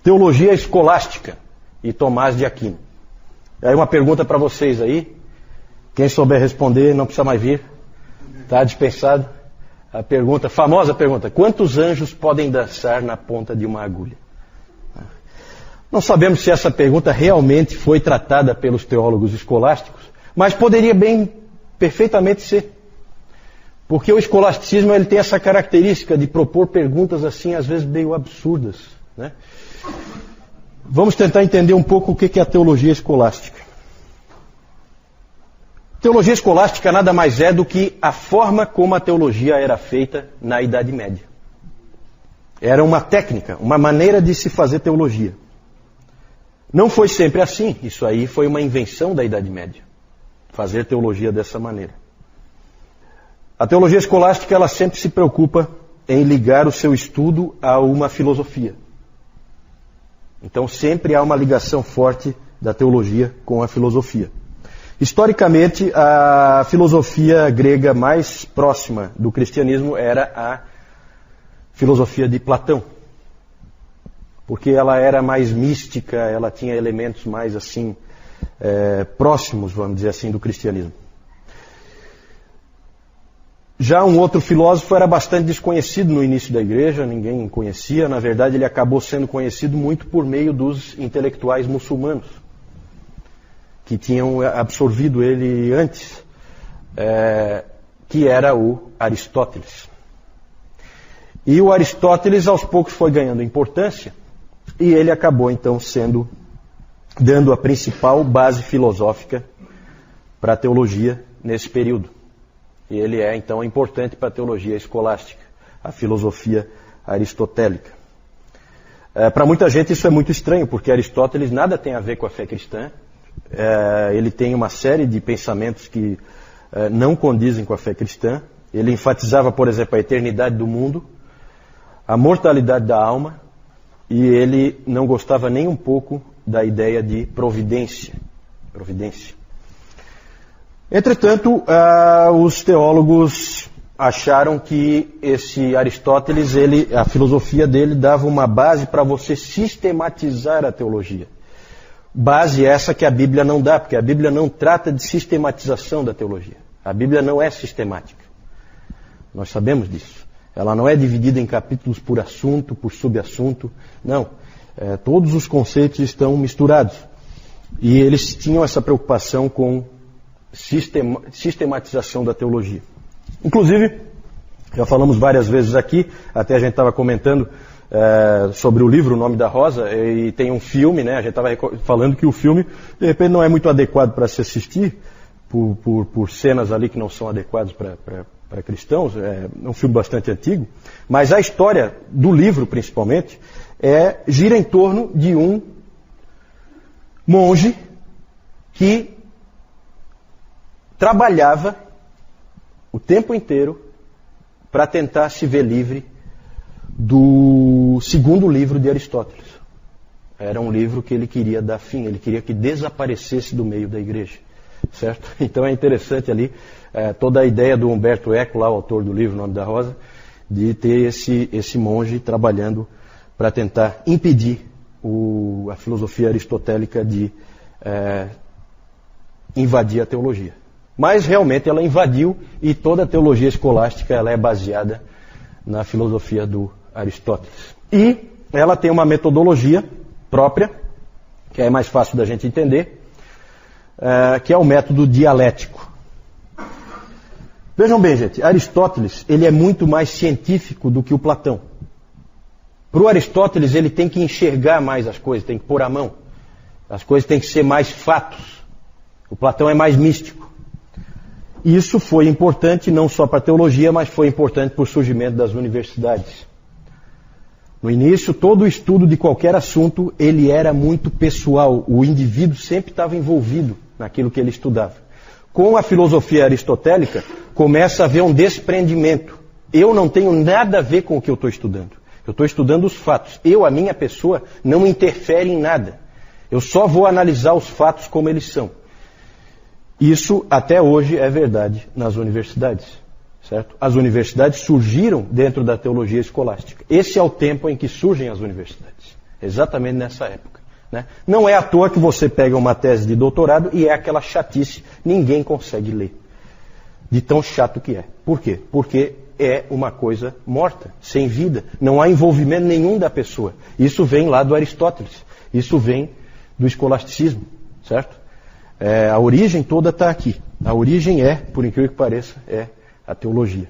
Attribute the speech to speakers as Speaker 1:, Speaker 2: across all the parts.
Speaker 1: Teologia escolástica e Tomás de Aquino. Aí uma pergunta para vocês aí. Quem souber responder não precisa mais vir. Está dispensado. A pergunta, famosa pergunta: quantos anjos podem dançar na ponta de uma agulha? Não sabemos se essa pergunta realmente foi tratada pelos teólogos escolásticos, mas poderia bem, perfeitamente ser. Porque o escolasticismo ele tem essa característica de propor perguntas assim, às vezes meio absurdas, né? Vamos tentar entender um pouco o que é a teologia escolástica. Teologia escolástica nada mais é do que a forma como a teologia era feita na Idade Média. Era uma técnica, uma maneira de se fazer teologia. Não foi sempre assim, isso aí foi uma invenção da Idade Média, fazer teologia dessa maneira. A teologia escolástica ela sempre se preocupa em ligar o seu estudo a uma filosofia. Então sempre há uma ligação forte da teologia com a filosofia. Historicamente, a filosofia grega mais próxima do cristianismo era a filosofia de Platão. Porque ela era mais mística, ela tinha elementos mais assim, próximos, vamos dizer assim, do cristianismo. Já um outro filósofo era bastante desconhecido no início da igreja, ninguém conhecia. Na verdade, ele acabou sendo conhecido muito por meio dos intelectuais muçulmanos, que tinham absorvido ele antes, que era o Aristóteles. E o Aristóteles, aos poucos, foi ganhando importância, e ele acabou, então, dando a principal base filosófica para a teologia nesse período. E ele é, então, importante para a teologia escolástica, a filosofia aristotélica. Para muita gente isso é muito estranho, porque Aristóteles nada tem a ver com a fé cristã. Ele tem uma série de pensamentos que não condizem com a fé cristã. Ele enfatizava, por exemplo, a eternidade do mundo, a mortalidade da alma, e ele não gostava nem um pouco da ideia de providência. Entretanto, os teólogos acharam que esse Aristóteles, a filosofia dele dava uma base para você sistematizar a teologia. Base essa que a Bíblia não dá, porque a Bíblia não trata de sistematização da teologia. A Bíblia não é sistemática. Nós sabemos disso. Ela não é dividida em capítulos por assunto, por subassunto. Não. Todos os conceitos estão misturados. E eles tinham essa preocupação com sistematização da teologia. Inclusive, já falamos várias vezes aqui, até a gente estava comentando sobre o livro O Nome da Rosa, e tem um filme, né? A gente estava falando que o filme, de repente, não é muito adequado para se assistir, por cenas ali que não são adequadas para cristãos. É um filme bastante antigo, mas a história do livro, principalmente, gira em torno de um monge que trabalhava o tempo inteiro para tentar se ver livre do segundo livro de Aristóteles. Era um livro que ele queria dar fim, ele queria que desaparecesse do meio da igreja. Certo? Então é interessante ali toda a ideia do Humberto Eco, lá, o autor do livro O Nome da Rosa, de ter esse monge trabalhando para tentar impedir a filosofia aristotélica de invadir a teologia. Mas realmente ela invadiu, e toda a teologia escolástica ela é baseada na filosofia do Aristóteles. E ela tem uma metodologia própria, que é mais fácil da gente entender, que é o método dialético. Vejam bem, gente, Aristóteles ele é muito mais científico do que o Platão. Para o Aristóteles ele tem que enxergar mais as coisas, tem que pôr a mão. As coisas têm que ser mais fatos. O Platão é mais místico. Isso foi importante não só para a teologia, mas foi importante para o surgimento das universidades. No início, todo o estudo de qualquer assunto, ele era muito pessoal. O indivíduo sempre estava envolvido naquilo que ele estudava. Com a filosofia aristotélica, começa a haver um desprendimento. Eu não tenho nada a ver com o que eu estou estudando. Eu estou estudando os fatos. A minha pessoa, não interfere em nada. Eu só vou analisar os fatos como eles são. Isso, até hoje, é verdade nas universidades. Certo? As universidades surgiram dentro da teologia escolástica. Esse é o tempo em que surgem as universidades. exatamente nessa época. Né? Não é à toa que você pega uma tese de doutorado e é aquela chatice, ninguém consegue ler. De tão chato que é. Por quê? Porque é uma coisa morta, sem vida. Não há envolvimento nenhum da pessoa. Isso vem lá do Aristóteles. Isso vem do escolasticismo, certo? A origem toda está aqui. A origem é, por incrível que pareça, é a teologia.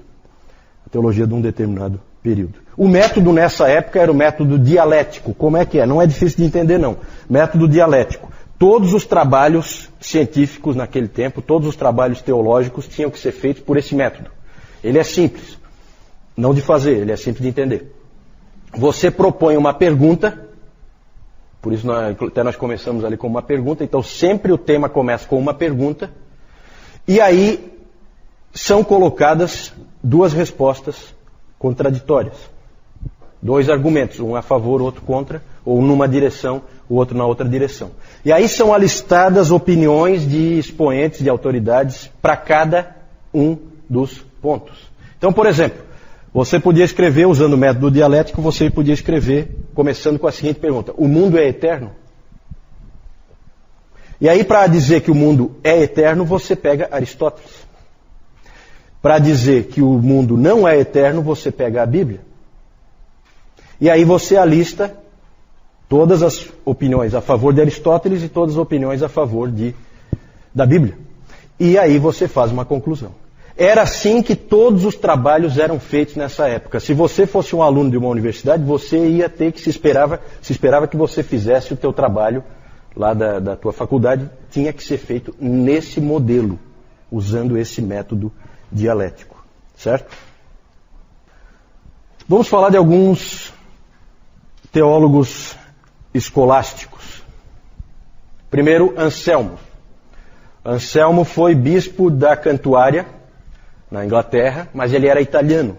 Speaker 1: A teologia de um determinado período. O método nessa época era o método dialético. Como é que é? Não é difícil de entender, não. Método dialético. Todos os trabalhos científicos naquele tempo, todos os trabalhos teológicos tinham que ser feitos por esse método. Ele é simples. Não de fazer, ele é simples de entender. Você propõe uma pergunta, por isso até nós começamos ali com uma pergunta, então sempre o tema começa com uma pergunta, e aí são colocadas duas respostas contraditórias. Dois argumentos, um a favor, outro contra, ou numa direção, o outro na outra direção. E aí são alistadas opiniões de expoentes, de autoridades, para cada um dos pontos. Então, por exemplo, você podia escrever, usando o método dialético, você podia escrever, começando com a seguinte pergunta: o mundo é eterno? E aí, para dizer que o mundo é eterno, você pega Aristóteles. Para dizer que o mundo não é eterno, você pega a Bíblia. E aí você alista todas as opiniões a favor de Aristóteles e todas as opiniões a favor da Bíblia. E aí você faz uma conclusão. Era assim que todos os trabalhos eram feitos nessa época. Se você fosse um aluno de uma universidade, você ia ter que se esperava que você fizesse o teu trabalho lá da tua faculdade, tinha que ser feito nesse modelo, usando esse método dialético, certo? Vamos falar de alguns teólogos escolásticos. Primeiro, Anselmo. Anselmo foi bispo da Cantuária, na Inglaterra, mas ele era italiano.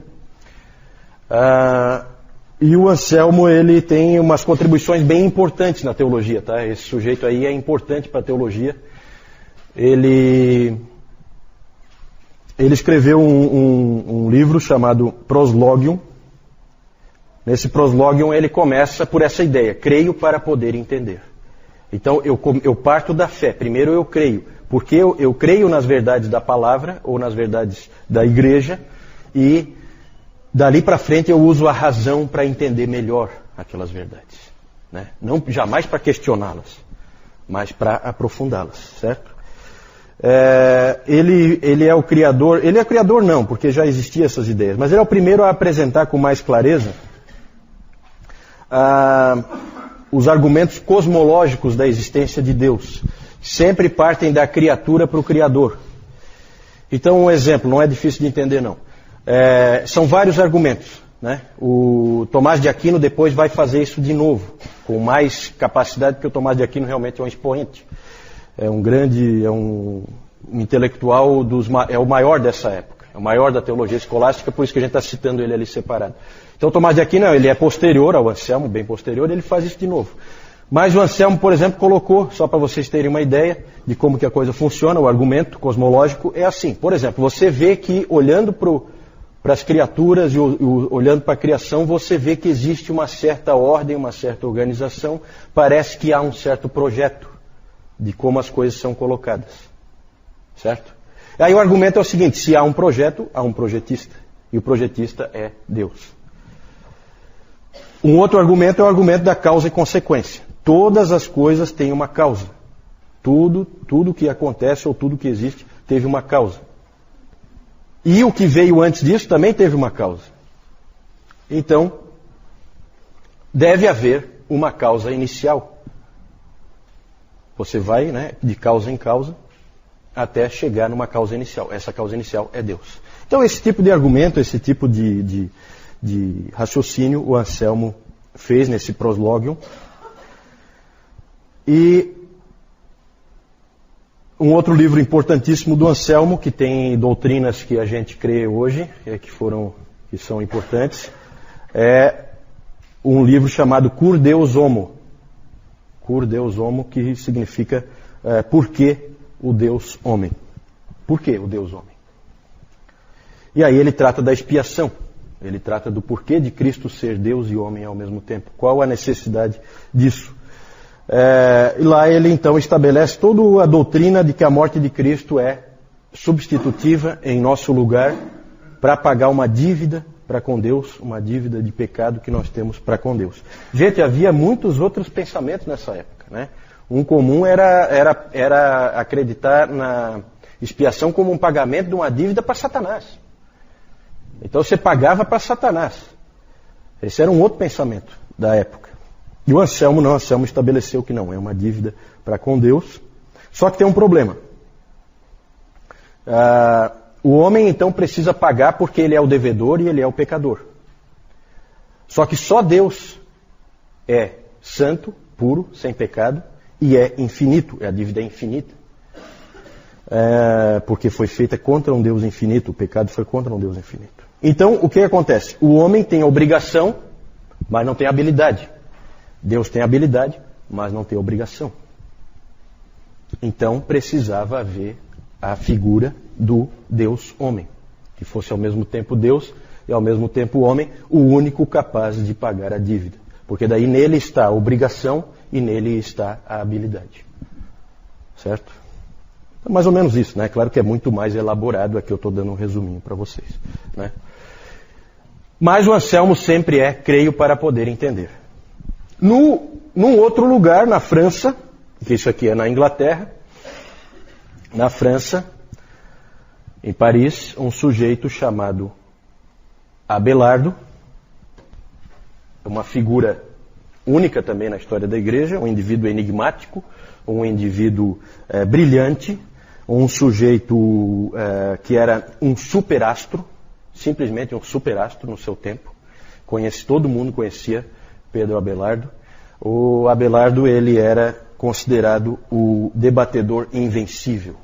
Speaker 1: E o Anselmo, ele tem umas contribuições bem importantes na teologia, tá? Esse sujeito aí é importante para a teologia. Ele escreveu um livro chamado Proslogium. Nesse Proslogium ele começa por essa ideia: creio para poder entender. Então eu parto da fé. Primeiro eu creio, porque eu creio nas verdades da palavra ou nas verdades da igreja, e dali para frente eu uso a razão para entender melhor aquelas verdades, né? Não jamais para questioná-las, mas para aprofundá-las, certo? Ele é o criador. Ele é criador não, porque já existiam essas ideias, mas ele é o primeiro a apresentar com mais clareza os argumentos cosmológicos da existência de Deus. Sempre partem da criatura para o Criador. Então, um exemplo, não é difícil de entender não. São vários argumentos, né? O Tomás de Aquino depois vai fazer isso de novo, com mais capacidade, porque o Tomás de Aquino realmente é um expoente. É um intelectual, é o maior dessa época, é o maior da teologia escolástica, por isso que a gente está citando ele ali separado. Então Tomás de Aquino, ele é posterior ao Anselmo, bem posterior, ele faz isso de novo. Mas o Anselmo, por exemplo, colocou, só para vocês terem uma ideia de como que a coisa funciona, o argumento cosmológico é assim. Por exemplo, você vê que olhando para as criaturas e olhando para a criação, você vê que existe uma certa ordem, uma certa organização, parece que há um certo projeto de como as coisas são colocadas, certo? Aí o argumento é o seguinte: se há um projeto, há um projetista, e o projetista é Deus. Um outro argumento é o argumento da causa e consequência. Todas as coisas têm uma causa. Tudo que acontece ou tudo que existe teve uma causa. E o que veio antes disso também teve uma causa. Então, deve haver uma causa inicial. Você vai, né, de causa em causa até chegar numa causa inicial. Essa causa inicial é Deus. Então, esse tipo de argumento, esse tipo de raciocínio, o Anselmo fez nesse Proslogium. E um outro livro importantíssimo do Anselmo, que tem doutrinas que a gente crê hoje, que são importantes, é um livro chamado Cur Deus Homo. Cur Deus Homo, que significa por que o Deus homem. Por que o Deus homem? E aí ele trata da expiação. Ele trata do porquê de Cristo ser Deus e homem ao mesmo tempo. Qual a necessidade disso? E lá ele então estabelece toda a doutrina de que a morte de Cristo é substitutiva em nosso lugar para pagar uma dívida para com Deus, uma dívida de pecado que nós temos para com Deus. Gente, havia muitos outros pensamentos nessa época, né? Um comum era acreditar na expiação como um pagamento de uma dívida para Satanás. Então você pagava para Satanás. Esse era um outro pensamento da época. E o Anselmo não, Anselmo estabeleceu que não, é uma dívida para com Deus. Só que tem um problema. O homem então precisa pagar porque ele é o devedor e ele é o pecador. Só que só Deus é santo, puro, sem pecado e é infinito, a dívida é infinita. Porque foi feita contra um Deus infinito, o pecado foi contra um Deus infinito. Então, o que acontece? O homem tem a obrigação, mas não tem habilidade. Deus tem habilidade, mas não tem obrigação. Então, precisava haver a figura do Deus homem, que fosse ao mesmo tempo Deus e ao mesmo tempo homem, o único capaz de pagar a dívida. Porque daí nele está a obrigação e nele está a habilidade. Certo? É mais ou menos isso, né? Claro que é muito mais elaborado, aqui eu estou dando um resuminho para vocês, né? Mas o Anselmo sempre creio para poder entender. Num outro lugar, na França, que isso aqui é na Inglaterra, na França, em Paris, um sujeito chamado Abelardo, uma figura única também na história da igreja, um indivíduo enigmático, um indivíduo brilhante, um sujeito que era um superastro, simplesmente um superastro no seu tempo. Todo mundo conhecia Pedro Abelardo. O Abelardo, ele era considerado o debatedor invencível.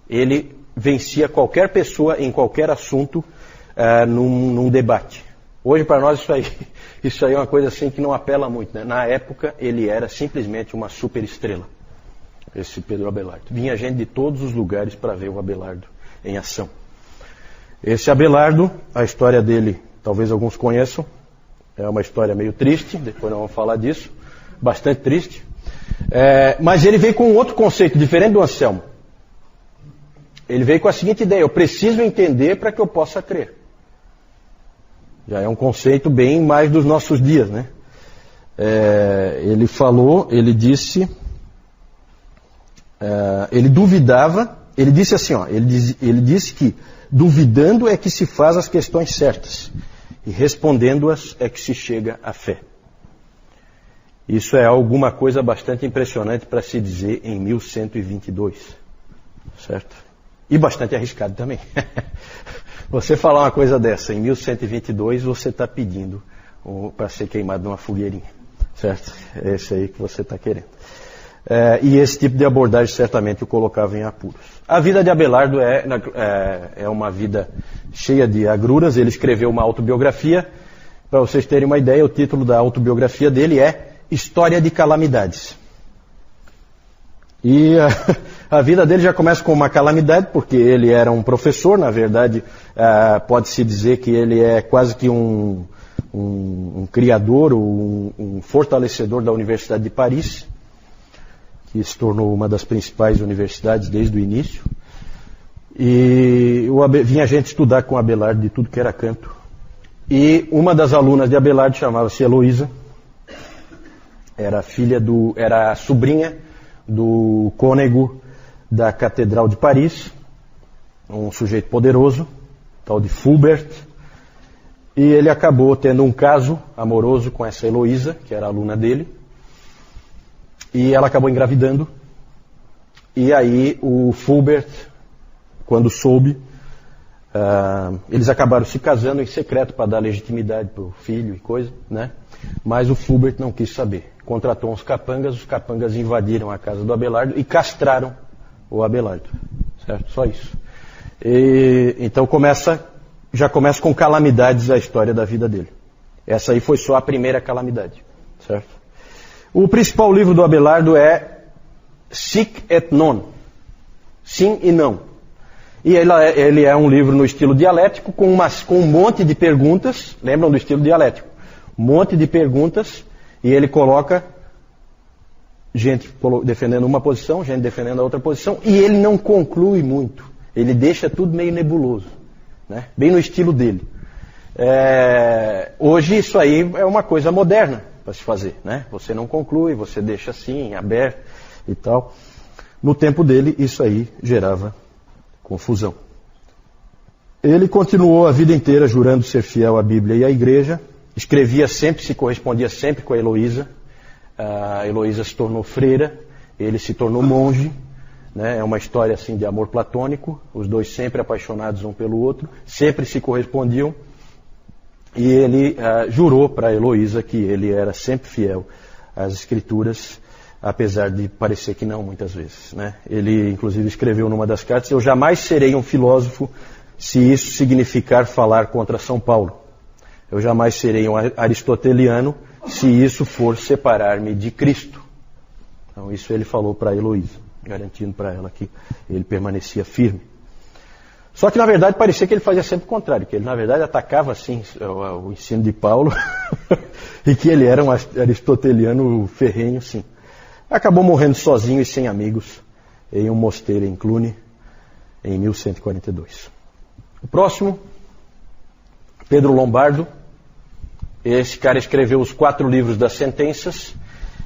Speaker 1: Ele vencia qualquer pessoa em qualquer assunto num debate. Hoje, para nós, isso aí é uma coisa assim que não apela muito, né? Na época, ele era simplesmente uma superestrela, esse Pedro Abelardo. Vinha gente de todos os lugares para ver o Abelardo em ação. Esse Abelardo, a história dele, talvez alguns conheçam, é uma história meio triste, depois nós vamos falar disso, bastante triste. Mas ele veio com um outro conceito, diferente do Anselmo. Ele veio com a seguinte ideia: eu preciso entender para que eu possa crer. Já é um conceito bem mais dos nossos dias, né? Ele disse, ele duvidava, ele disse assim, ele disse que duvidando é que se faz as questões certas e respondendo-as é que se chega à fé. Isso é alguma coisa bastante impressionante para se dizer em 1122, certo? E bastante arriscado também. Você falar uma coisa dessa em 1122, você está pedindo para ser queimado numa fogueirinha, certo? É esse aí que você está querendo. E esse tipo de abordagem certamente o colocava em apuros. A vida de Abelardo é uma vida cheia de agruras. Ele escreveu uma autobiografia. Para vocês terem uma ideia, o título da autobiografia dele é História de Calamidades. E a vida dele já começa com uma calamidade, porque ele era um professor. Na verdade, pode-se dizer que ele é quase que um criador, um fortalecedor da Universidade de Paris, que se tornou uma das principais universidades desde o início. E vinha gente estudar com Abelardo de tudo que era canto. E uma das alunas de Abelardo chamava-se Heloísa, era a sobrinha do cônego da Catedral de Paris, um sujeito poderoso, tal de Fulbert, e ele acabou tendo um caso amoroso com essa Heloísa, que era aluna dele, e ela acabou engravidando, e aí o Fulbert, quando soube, eles acabaram se casando em secreto para dar legitimidade para o filho e coisa, né? Mas o Fulbert não quis saber. Contratou uns capangas, os capangas invadiram a casa do Abelardo e castraram o Abelardo, certo? Só isso. Então já começa com calamidades a história da vida dele. Essa aí foi só a primeira calamidade, certo? O principal livro do Abelardo é Sic et Non, Sim e Não. E ele é um livro no estilo dialético, com um monte de perguntas. Lembram do estilo dialético? Um monte de perguntas, e ele coloca gente defendendo uma posição, gente defendendo a outra posição, e ele não conclui muito. Ele deixa tudo meio nebuloso, né? Bem no estilo dele. Hoje isso aí é uma coisa moderna para se fazer, né? Você não conclui, você deixa assim, aberto e tal. No tempo dele, isso aí gerava confusão. Ele continuou a vida inteira jurando ser fiel à Bíblia e à igreja, escrevia sempre, se correspondia sempre com a Heloísa. A Heloísa se tornou freira, ele se tornou monge, né? É uma história assim de amor platônico, os dois sempre apaixonados um pelo outro, sempre se correspondiam, e ele jurou para a Heloísa que ele era sempre fiel às Escrituras, apesar de parecer que não muitas vezes, né? Ele inclusive escreveu numa das cartas: eu jamais serei um filósofo se isso significar falar contra São Paulo. Eu jamais serei um aristoteliano se isso for separar-me de Cristo. Então isso ele falou para a Heloísa, garantindo para ela que ele permanecia firme. Só que na verdade parecia que ele fazia sempre o contrário, que ele na verdade atacava assim o ensino de Paulo e que ele era um aristoteliano ferrenho, sim. Acabou morrendo sozinho e sem amigos em um mosteiro em Cluny, em 1142. O próximo, Pedro Lombardo. Esse cara escreveu os 4 livros das sentenças.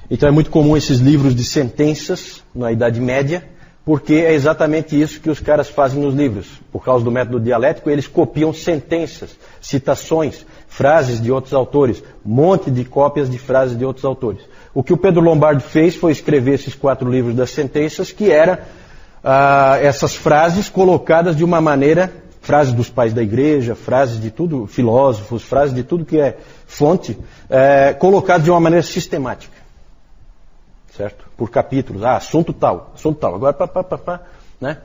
Speaker 1: Então é muito comum esses livros de sentenças na Idade Média, porque é exatamente isso que os caras fazem nos livros. Por causa do método dialético, eles copiam sentenças, citações, frases de outros autores, um monte de cópias de frases de outros autores. O que o Pedro Lombardo fez foi escrever esses 4 livros das sentenças, que eram essas frases colocadas de uma maneira, frases dos pais da igreja, frases de tudo, filósofos, frases de tudo que é fonte, colocadas de uma maneira sistemática. Certo? Por capítulos. Assunto tal. Agora, né?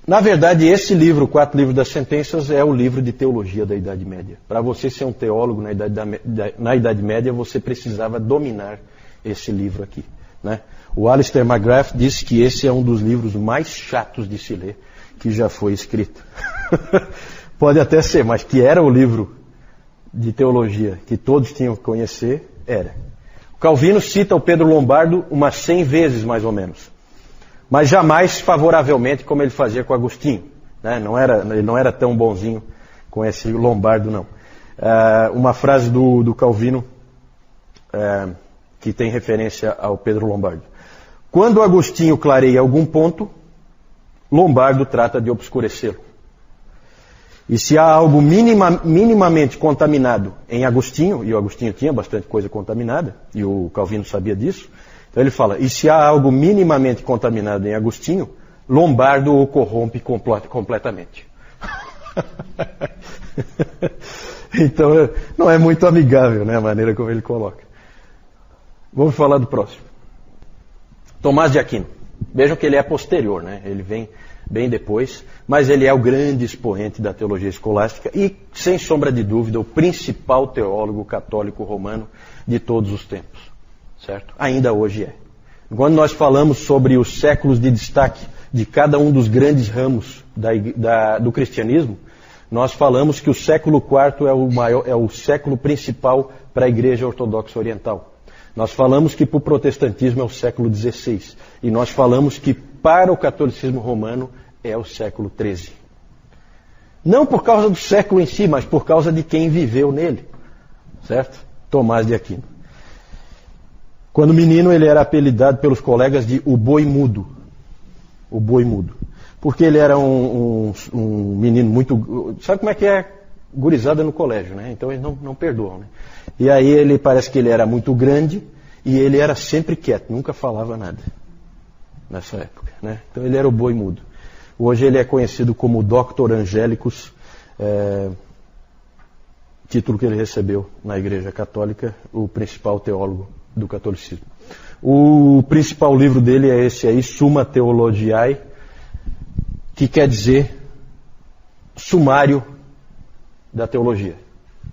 Speaker 1: Na verdade, esse livro, 4 livros das sentenças, é o livro de teologia da Idade Média. Para você ser um teólogo na Idade Média, você precisava dominar esse livro aqui, né? O Alistair McGrath disse que esse é um dos livros mais chatos de se ler que já foi escrito. Pode até ser, mas que era o livro de teologia que todos tinham que conhecer, era. O Calvino cita o Pedro Lombardo umas 100 vezes, mais ou menos. Mas jamais favoravelmente como ele fazia com Agostinho, né? Ele não era tão bonzinho com esse Lombardo, não. Uma frase do Calvino que tem referência ao Pedro Lombardo. Quando Agostinho clareia algum ponto, Lombardo trata de obscurecê-lo. E se há algo minimamente contaminado em Agostinho, e o Agostinho tinha bastante coisa contaminada, e o Calvino sabia disso, então ele fala, e se há algo minimamente contaminado em Agostinho, Lombardo o corrompe completamente. Então não é muito amigável, né, a maneira como ele coloca. Vamos falar do próximo. Tomás de Aquino. Vejam que ele é posterior, né? Ele vem bem depois, mas ele é o grande expoente da teologia escolástica e, sem sombra de dúvida, o principal teólogo católico romano de todos os tempos, certo? Ainda hoje é. Quando nós falamos sobre os séculos de destaque de cada um dos grandes ramos do cristianismo, nós falamos que o século IV é o século principal para a Igreja Ortodoxa Oriental. Nós falamos que para o protestantismo é o século XVI. E nós falamos que para o catolicismo romano é o século XIII. Não por causa do século em si, mas por causa de quem viveu nele. Certo? Tomás de Aquino. Quando menino, ele era apelidado pelos colegas de o boi mudo. O boi mudo. Porque ele era um menino muito... Sabe como é que é gurizada no colégio, né? Então eles não perdoam, né? E aí ele parece que ele era muito grande e ele era sempre quieto, nunca falava nada nessa época, né? Então ele era o boi mudo. Hoje ele é conhecido como Dr. Angélicos, título que ele recebeu na Igreja Católica, o principal teólogo do catolicismo. O principal livro dele é esse aí, Summa Theologiae, que quer dizer sumário da teologia,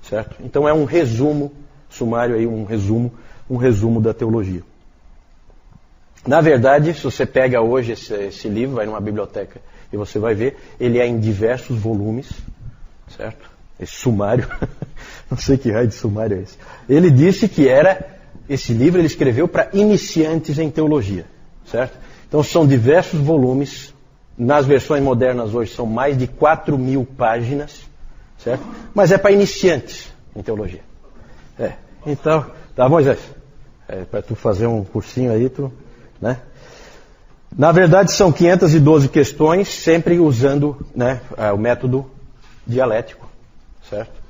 Speaker 1: certo? Então é um resumo, sumário aí, um resumo da teologia. Na verdade, se você pega hoje esse livro, vai numa biblioteca e você vai ver, ele é em diversos volumes, certo? Esse sumário, não sei que raio de sumário é esse. Ele disse que esse livro ele escreveu para iniciantes em teologia, certo? Então são diversos volumes, nas versões modernas hoje são mais de 4.000 páginas, certo? Mas é para iniciantes em teologia. Então, tá, Moisés? Para tu fazer um cursinho aí, né? Na verdade são 512 questões, sempre usando, né, o método dialético, certo?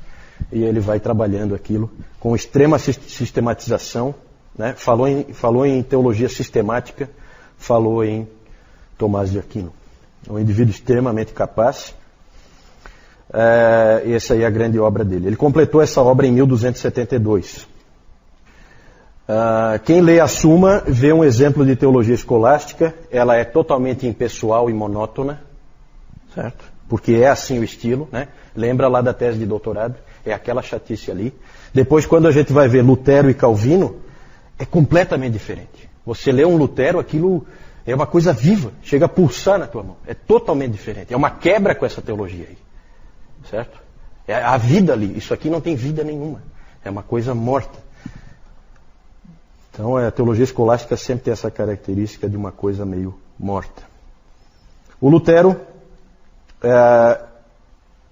Speaker 1: E ele vai trabalhando aquilo com extrema sistematização, né? Falou em teologia sistemática, falou em Tomás de Aquino. Um indivíduo extremamente capaz. Essa aí é a grande obra dele. Ele completou essa obra em 1272. Quem lê a Suma vê um exemplo de teologia escolástica. Ela é totalmente impessoal e monótona, certo? Porque é assim o estilo, né? Lembra lá da tese de doutorado? É aquela chatice ali. Depois, quando a gente vai ver Lutero e Calvino, é completamente diferente. Você lê um Lutero, aquilo é uma coisa viva, chega a pulsar na tua mão. É totalmente diferente. É uma quebra com essa teologia aí, certo? É a vida ali. Isso aqui não tem vida nenhuma. É uma coisa morta. Então, a teologia escolástica sempre tem essa característica de uma coisa meio morta. O Lutero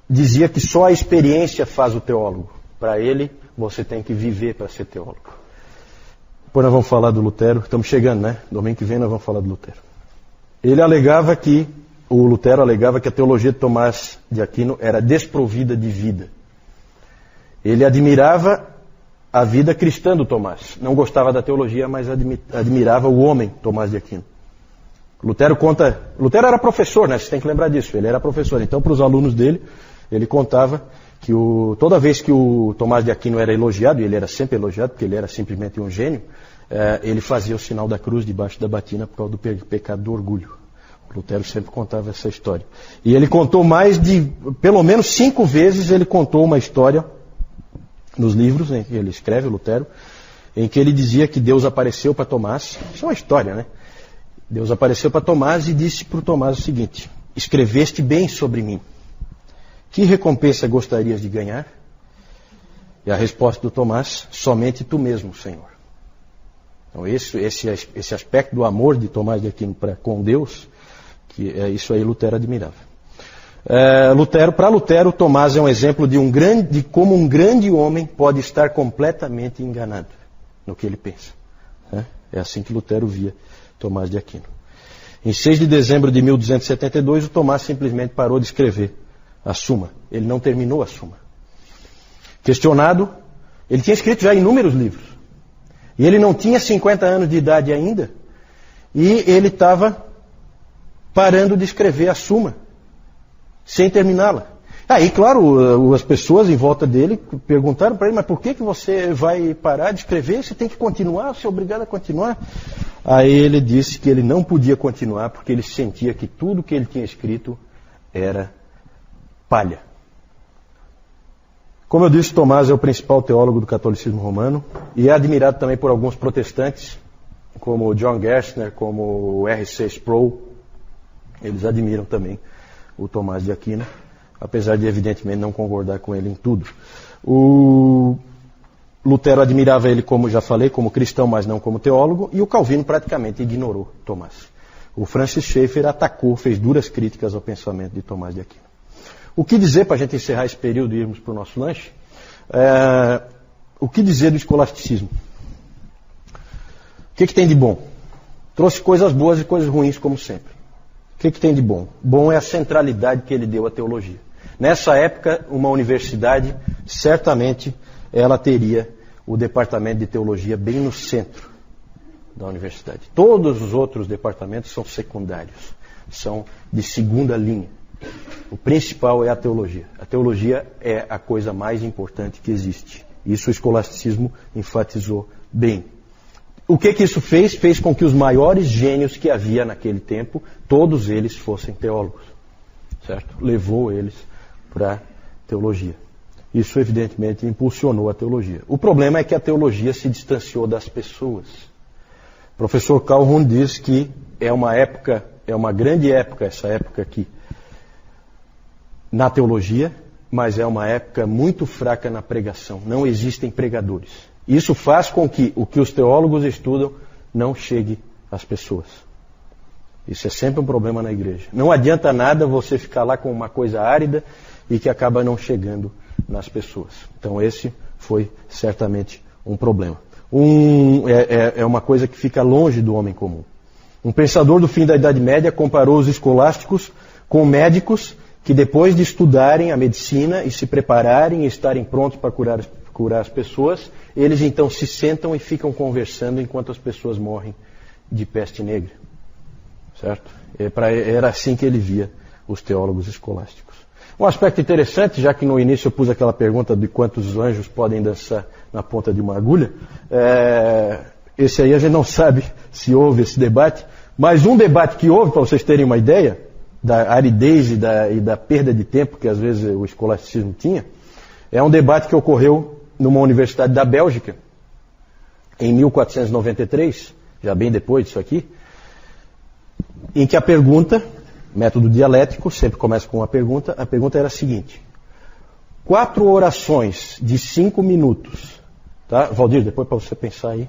Speaker 1: dizia que só a experiência faz o teólogo. Para ele, você tem que viver para ser teólogo. Depois nós vamos falar do Lutero. Estamos chegando, né? Domingo que vem nós vamos falar do Lutero. O Lutero alegava que a teologia de Tomás de Aquino era desprovida de vida. Ele admirava a vida cristã do Tomás. Não gostava da teologia, mas admirava o homem Tomás de Aquino. Lutero era professor, né? Você tem que lembrar disso. Ele era professor. Então, para os alunos dele, ele contava que toda vez que o Tomás de Aquino era elogiado, e ele era sempre elogiado, porque ele era simplesmente um gênio, ele fazia o sinal da cruz debaixo da batina por causa do pecado do orgulho. O Lutero sempre contava essa história. E ele contou pelo menos 5 vezes, ele contou uma história nos livros em que ele escreve, o Lutero, em que ele dizia que Deus apareceu para Tomás. Isso é uma história, né? Deus apareceu para Tomás e disse para o Tomás o seguinte: escreveste bem sobre mim. Que recompensa gostarias de ganhar? E a resposta do Tomás: somente tu mesmo, Senhor. Então esse aspecto do amor de Tomás de Aquino com Deus, que é isso aí Lutero admirava. Para Lutero, Tomás é um exemplo de como um grande homem pode estar completamente enganado no que ele pensa. É assim que Lutero via Tomás de Aquino. Em 6 de dezembro de 1272, o Tomás simplesmente parou de escrever a Suma. Ele não terminou a Suma. Questionado, ele tinha escrito já inúmeros livros. E ele não tinha 50 anos de idade ainda. E ele estava parando de escrever a Suma, sem terminá-la. Aí, claro, as pessoas em volta dele perguntaram para ele: mas por que você vai parar de escrever? Você tem que continuar, você é obrigado a continuar. Aí ele disse que ele não podia continuar porque ele sentia que tudo que ele tinha escrito era palha. Como eu disse, Tomás é o principal teólogo do catolicismo romano e é admirado também por alguns protestantes, como John Gerstner, como o R.C. Sproul. Eles admiram também o Tomás de Aquino, apesar de evidentemente não concordar com ele em tudo. O Lutero admirava ele, como já falei, como cristão, mas não como teólogo, e o Calvino praticamente ignorou Tomás. O Francis Schaeffer atacou, fez duras críticas ao pensamento de Tomás de Aquino. O que dizer, para a gente encerrar esse período e irmos para o nosso lanche? O que dizer do escolasticismo? O que tem de bom? Trouxe coisas boas e coisas ruins, como sempre. O que tem de bom? Bom é a centralidade que ele deu à teologia. Nessa época, uma universidade, certamente, ela teria o departamento de teologia bem no centro da universidade. Todos os outros departamentos são secundários, são de segunda linha. O principal é a teologia. A teologia é a coisa mais importante que existe. Isso o escolasticismo enfatizou bem. O que isso fez? Fez com que os maiores gênios que havia naquele tempo, todos eles fossem teólogos. Certo? Levou eles para a teologia. Isso, evidentemente, impulsionou a teologia. O problema é que a teologia se distanciou das pessoas. O professor Calhoun diz que é uma grande época, essa época aqui, na teologia, mas é uma época muito fraca na pregação. Não existem pregadores. Isso faz com que o que os teólogos estudam não chegue às pessoas. Isso é sempre um problema na igreja. Não adianta nada você ficar lá com uma coisa árida e que acaba não chegando nas pessoas. Então esse foi certamente um problema. É uma coisa que fica longe do homem comum. Um pensador do fim da Idade Média comparou os escolásticos com médicos que depois de estudarem a medicina e se prepararem e estarem prontos para curar as pessoas, eles então se sentam e ficam conversando enquanto as pessoas morrem de peste negra. Certo? Era assim que ele via os teólogos escolásticos. Um aspecto interessante, já que no início eu pus aquela pergunta de quantos anjos podem dançar na ponta de uma agulha, esse aí a gente não sabe se houve esse debate, mas um debate que houve, para vocês terem uma ideia, da aridez e da perda de tempo que às vezes o escolasticismo tinha, é um debate que ocorreu numa universidade da Bélgica, em 1493, já bem depois disso aqui, em que a pergunta, método dialético, sempre começa com uma pergunta, a pergunta era a seguinte: 4 orações de 5 minutos, tá? Valdir, depois para você pensar aí,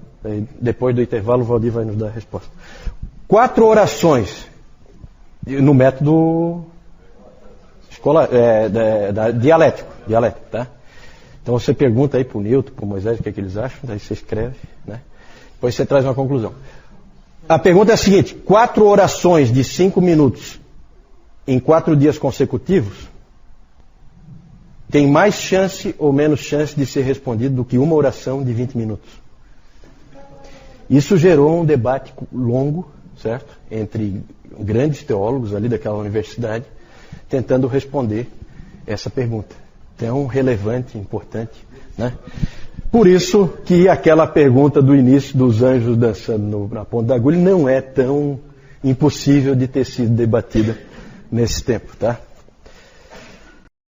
Speaker 1: depois do intervalo o Valdir vai nos dar a resposta. 4 orações, no método dialético, tá? Então você pergunta aí para o Newton, para o Moisés, o que é que eles acham, daí você escreve, né? Depois você traz uma conclusão. A pergunta é a seguinte: 4 orações de 5 minutos em 4 dias consecutivos tem mais chance ou menos chance de ser respondido do que uma oração de 20 minutos? Isso gerou um debate longo, certo? Entre grandes teólogos ali daquela universidade, tentando responder essa pergunta. Tão relevante, importante, né? Por isso que aquela pergunta do início dos anjos dançando na ponta da agulha não é tão impossível de ter sido debatida nesse tempo, tá?